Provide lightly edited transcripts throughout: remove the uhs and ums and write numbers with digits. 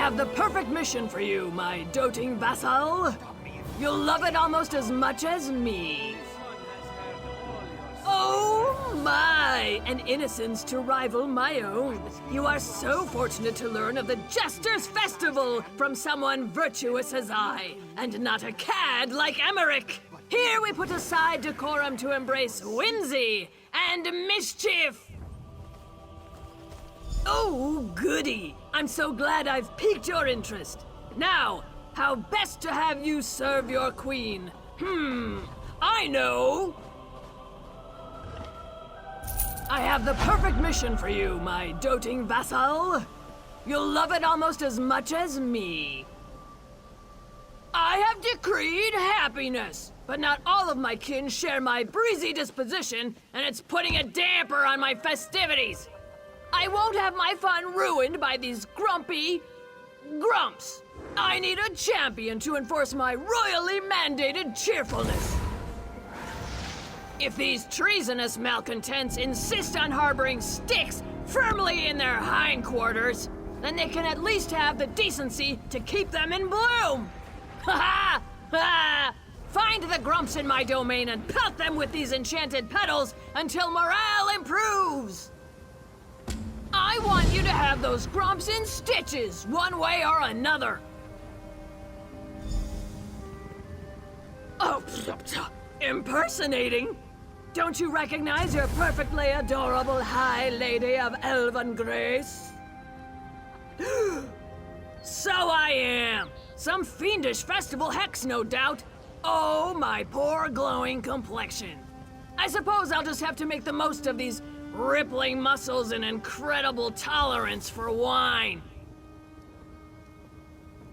have the perfect mission for you, my doting vassal. You'll love it almost as much as me. Oh my! An innocence to rival my own. You are so fortunate to learn of the Jester's Festival from someone virtuous as I, and not a cad like Emmerich. Here we put aside decorum to embrace whimsy and mischief. Oh, goody! I'm so glad I've piqued your interest. Now, how best to have you serve your queen? I know! I have the perfect mission for you, my doting vassal. You'll love it almost as much as me. I have decreed happiness, but not all of my kin share my breezy disposition, and it's putting a damper on my festivities. I won't have my fun ruined by these grumpy grumps. I need a champion to enforce my royally mandated cheerfulness. If these treasonous malcontents insist on harboring sticks firmly in their hindquarters, then they can at least have the decency to keep them in bloom. Ha ha! Find the grumps in my domain and pelt them with these enchanted petals until morale improves. I want you to have those grumps in stitches, one way or another. Oh, impersonating? Don't you recognize your perfectly adorable High Lady of Elven Grace? So I am! Some fiendish festival hex, no doubt. Oh, my poor glowing complexion. I suppose I'll just have to make the most of these rippling muscles and incredible tolerance for wine.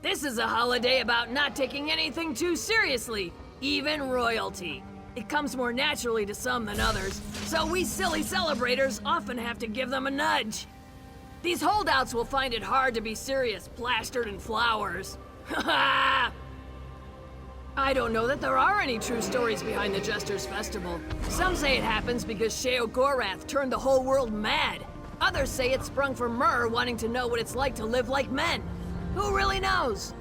This is a holiday about not taking anything too seriously, even royalty. It comes more naturally to some than others, so we silly celebrators often have to give them a nudge. These holdouts will find it hard to be serious, plastered in flowers. Ha I don't know that there are any true stories behind the Jester's Festival. Some say it happens because Sheogorath turned the whole world mad. Others say it sprung from Myr wanting to know what it's like to live like men. Who really knows?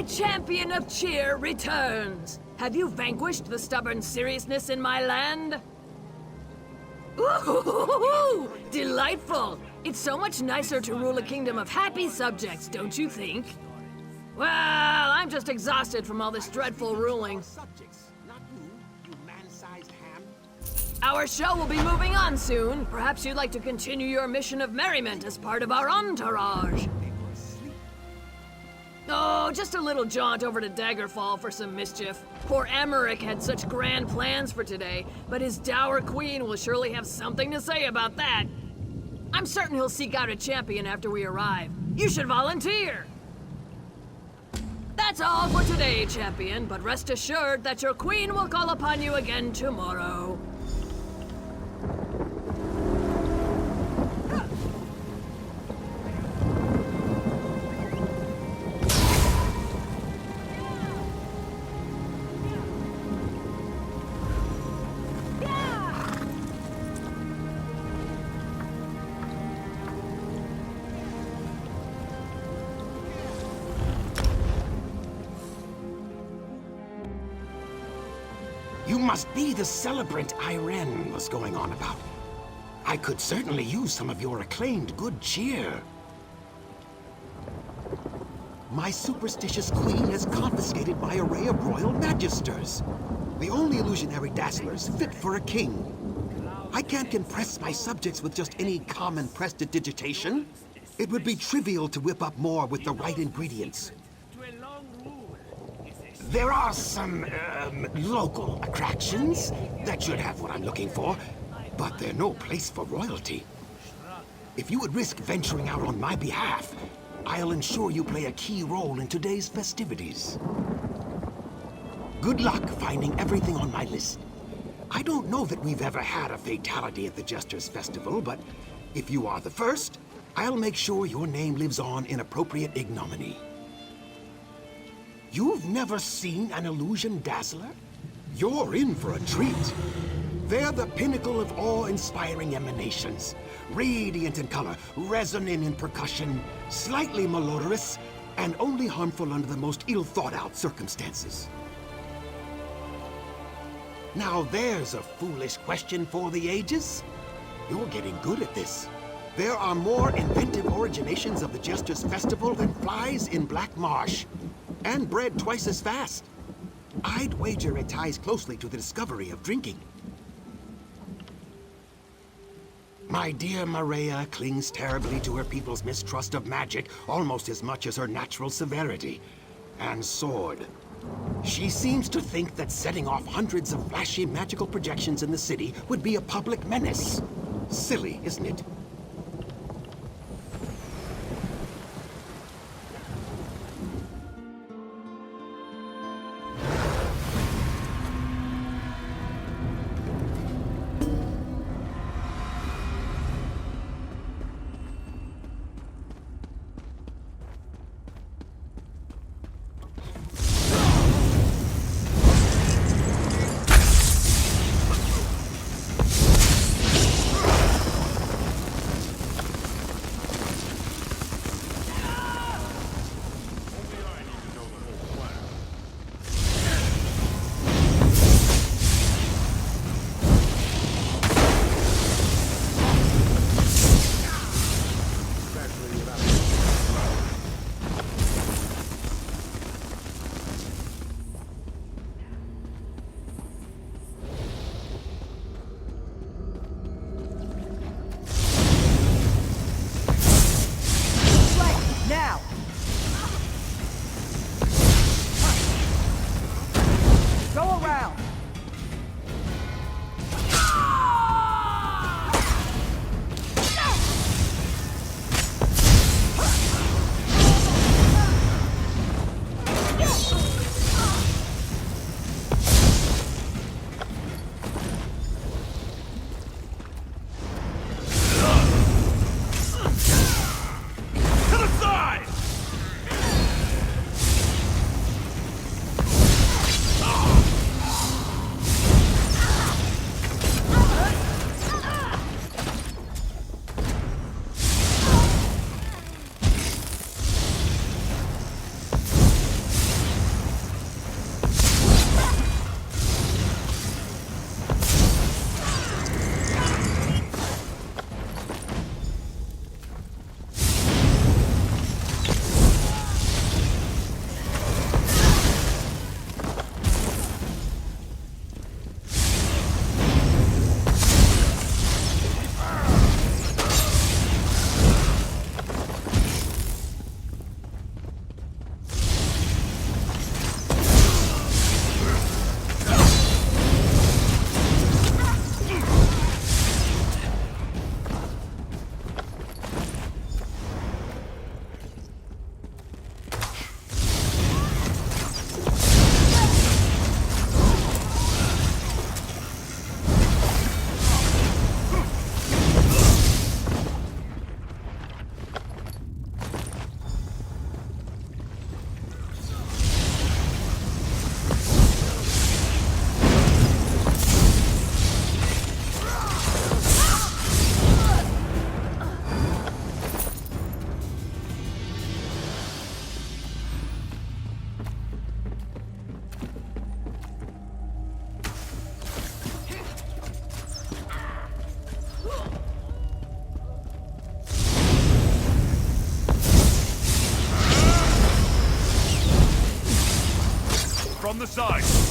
Champion of cheer returns. Have you vanquished the stubborn seriousness in my land? Ooh, delightful! It's so much nicer to rule a kingdom of happy subjects, don't you think? Well, I'm just exhausted from all this dreadful ruling. Our show will be moving on soon. Perhaps you'd like to continue your mission of merriment as part of our entourage. Oh, just a little jaunt over to Daggerfall for some mischief. Poor Emmerich had such grand plans for today, but his dour queen will surely have something to say about that. I'm certain he'll seek out a champion after we arrive. You should volunteer! That's all for today, champion, but rest assured that your queen will call upon you again tomorrow. You must be the celebrant Irene was going on about. I could certainly use some of your acclaimed good cheer. My superstitious queen has confiscated my array of royal magisters. The only illusionary dazzlers fit for a king. I can't impress my subjects with just any common prestidigitation. It would be trivial to whip up more with the right ingredients. There are some, local attractions that should have what I'm looking for, but they're no place for royalty. If you would risk venturing out on my behalf, I'll ensure you play a key role in today's festivities. Good luck finding everything on my list. I don't know that we've ever had a fatality at the Jester's Festival, but if you are the first, I'll make sure your name lives on in appropriate ignominy. You've never seen an illusion dazzler? You're in for a treat. They're the pinnacle of awe-inspiring emanations. Radiant in color, resonant in percussion, slightly malodorous, and only harmful under the most ill-thought-out circumstances. Now there's a foolish question for the ages. You're getting good at this. There are more inventive originations of the Jester's Festival than flies in Black Marsh, and bred twice as fast. I'd wager it ties closely to the discovery of drinking. My dear Maria clings terribly to her people's mistrust of magic almost as much as her natural severity and sword. She seems to think that setting off hundreds of flashy magical projections in the city would be a public menace. Silly, isn't it? side!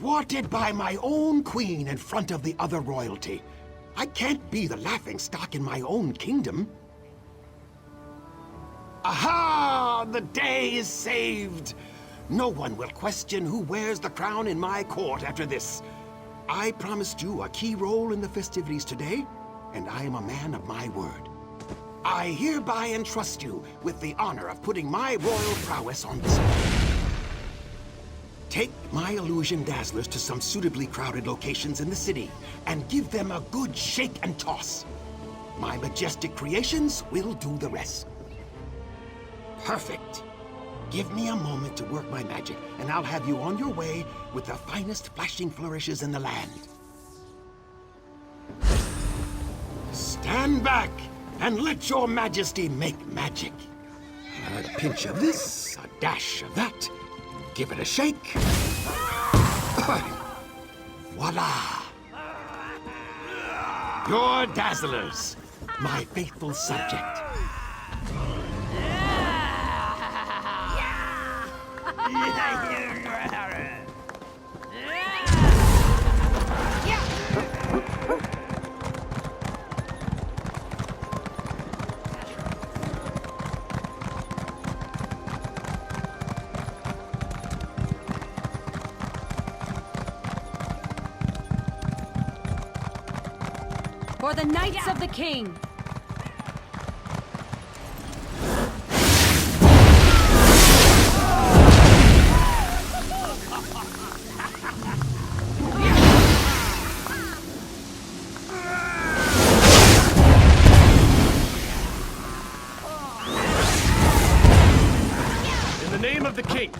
Thwarted by my own queen in front of the other royalty. I can't be the laughingstock in my own kingdom. Aha! The day is saved! No one will question who wears the crown in my court after this. I promised you a key role in the festivities today, and I am a man of my word. I hereby entrust you with the honor of putting my royal prowess on display. Take my illusion dazzlers to some suitably crowded locations in the city, and give them a good shake and toss. My majestic creations will do the rest. Perfect. Give me a moment to work my magic, and I'll have you on your way with the finest flashing flourishes in the land. Stand back, and let your majesty make magic. A pinch of this, a dash of that. Give it a shake. Voila! Your dazzlers, my faithful subject. For the Knights of the King! In the name of the King!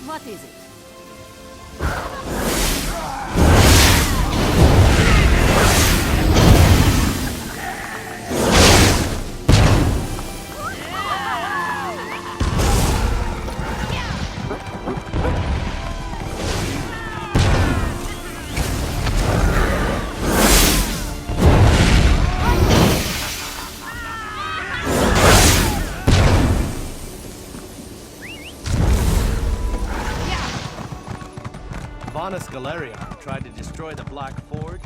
What is it? Galeria tried to destroy the Black Forge.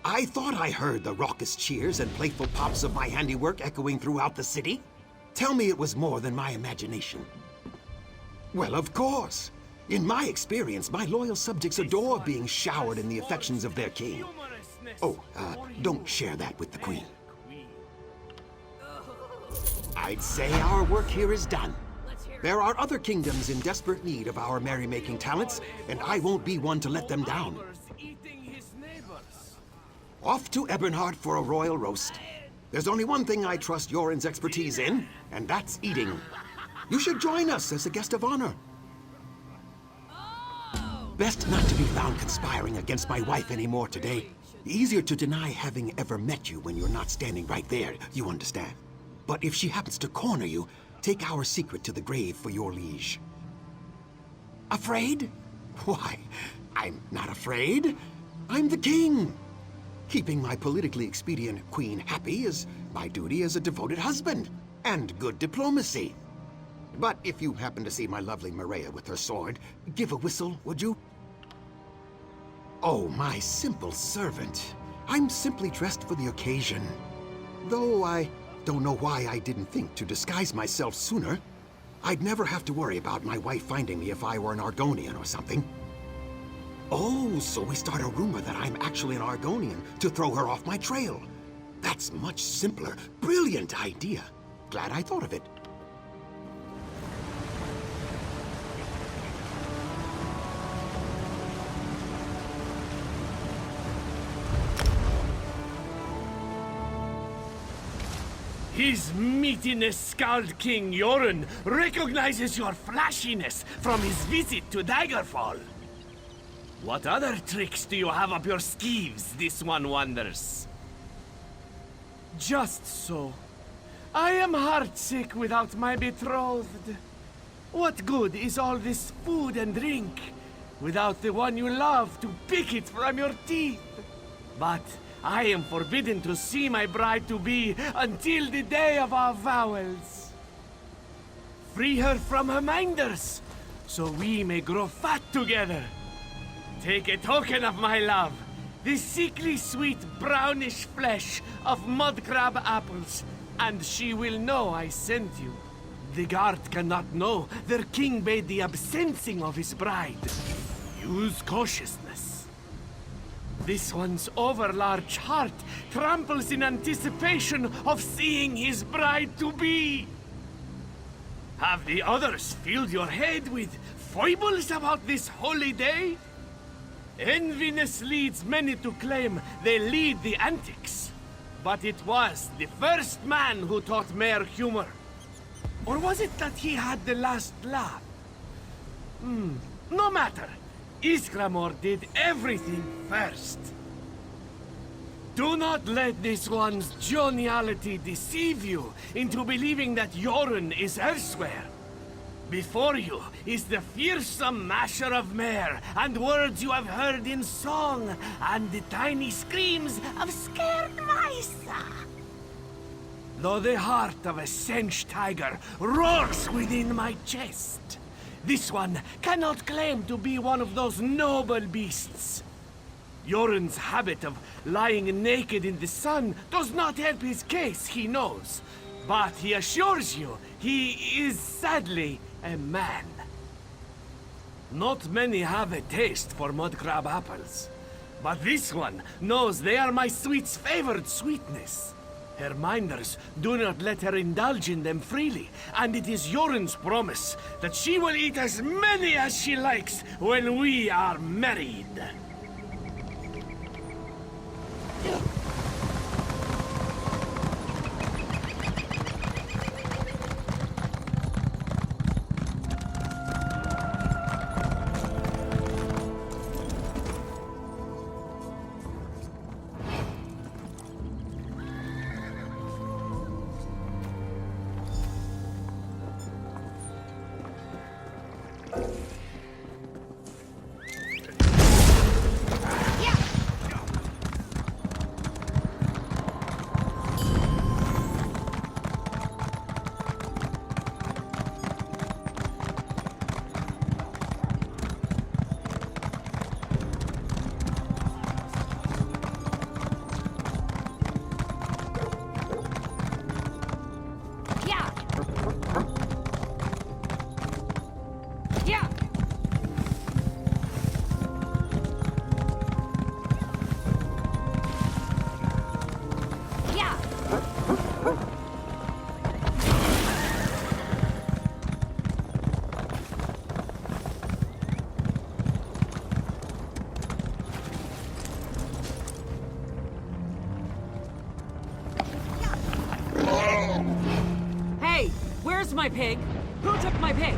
I thought I heard the raucous cheers and playful pops of my handiwork echoing throughout the city. Tell me it was more than my imagination. Well, of course. In my experience, my loyal subjects adore being showered in the affections of their king. Oh, don't share that with the queen. I'd say our work here is done. There are other kingdoms in desperate need of our merrymaking talents, and I won't be one to let them down. Off to Ebernhardt for a royal roast. There's only one thing I trust Yoren's expertise in, and that's eating. You should join us as a guest of honor. Best not to be found conspiring against my wife anymore today. Easier to deny having ever met you when you're not standing right there, you understand. But if she happens to corner you, take our secret to the grave for your liege. Afraid? Why, I'm not afraid. I'm the king. Keeping my politically expedient queen happy is my duty as a devoted husband, and good diplomacy. But if you happen to see my lovely Maria with her sword, give a whistle, would you? Oh, my simple servant. I'm simply dressed for the occasion. Though I don't know why I didn't think to disguise myself sooner. I'd never have to worry about my wife finding me if I were an Argonian or something. Oh, so we start a rumor that I'm actually an Argonian to throw her off my trail. That's much simpler. Brilliant idea. Glad I thought of it. His Meatiness Scald King Yoren recognizes your flashiness from his visit to Daggerfall. What other tricks do you have up your sleeves, this one wonders? Just so. I am heartsick without my betrothed. What good is all this food and drink without the one you love to pick it from your teeth? But I am forbidden to see my bride-to-be until the day of our vowels. Free her from her minders, so we may grow fat together. Take a token of my love, the sickly sweet brownish flesh of mudcrab apples, and she will know I sent you. The guard cannot know their king bade the absencing of his bride. Use cautiousness. This one's overlarge heart tramples in anticipation of seeing his bride-to-be. Have the others filled your head with foibles about this holy day? Enviness leads many to claim they lead the antics. But it was the first man who taught Mare humor. Or was it that he had the last laugh? No matter. Iskramor did everything first. Do not let this one's joviality deceive you into believing that Yoren is elsewhere. Before you is the fearsome masher of Mare, and words you have heard in song, and the tiny screams of scared mice. Though the heart of a Sench tiger roars within my chest, this one cannot claim to be one of those noble beasts. Yoren's habit of lying naked in the sun does not help his case, he knows. But he assures you he is sadly a man. Not many have a taste for mudcrab apples, but this one knows they are my sweet's favored sweetness. Her minders do not let her indulge in them freely, and it is Yoren's promise that she will eat as many as she likes when we are married. Where's my pig? Who took my pig?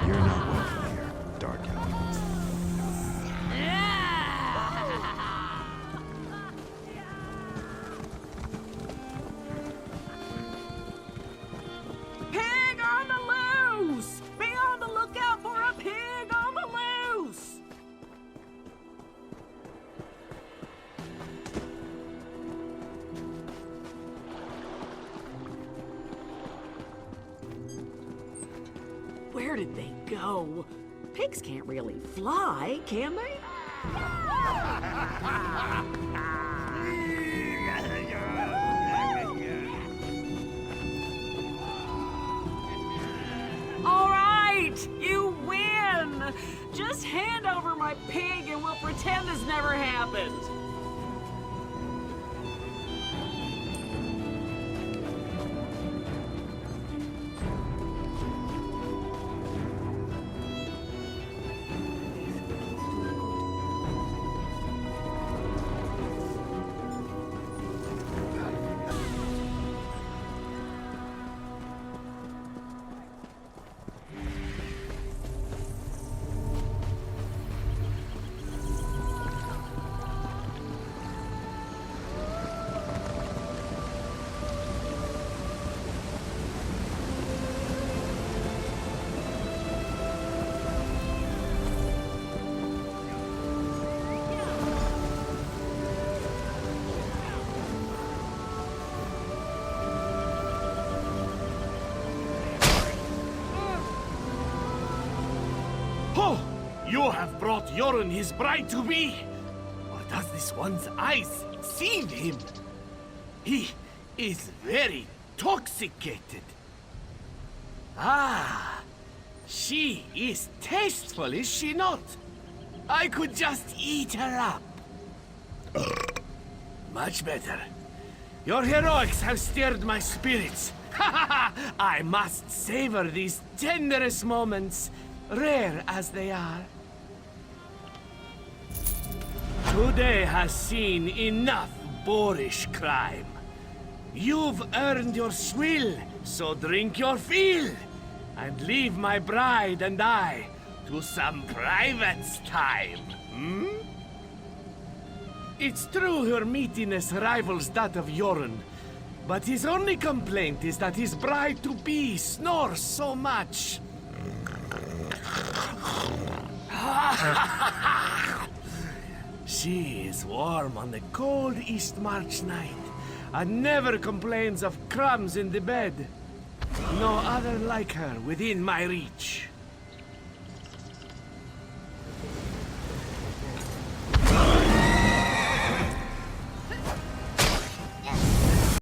You're not welcome here, dark elf. Pig on the loose! Be on the lookout for a pig on the loose! Where did they go? Pigs can't really fly, can they? All right, you win. Just hand over my pig and we'll pretend this never happened. Oh, you have brought Jorun his bride to be. Or does this one's eyes deceive him? He is very intoxicated. Ah, she is tasteful, is she not? I could just eat her up. Much better. Your heroics have stirred my spirits. I must savor these tenderest moments, rare as they are. Today has seen enough boorish crime. You've earned your swill, so drink your fill, and leave my bride and I to some private time, hmm? It's true her meatiness rivals that of Jorun, but his only complaint is that his bride-to-be snores so much. She is warm on the cold East March night, and never complains of crumbs in the bed. No other like her within my reach.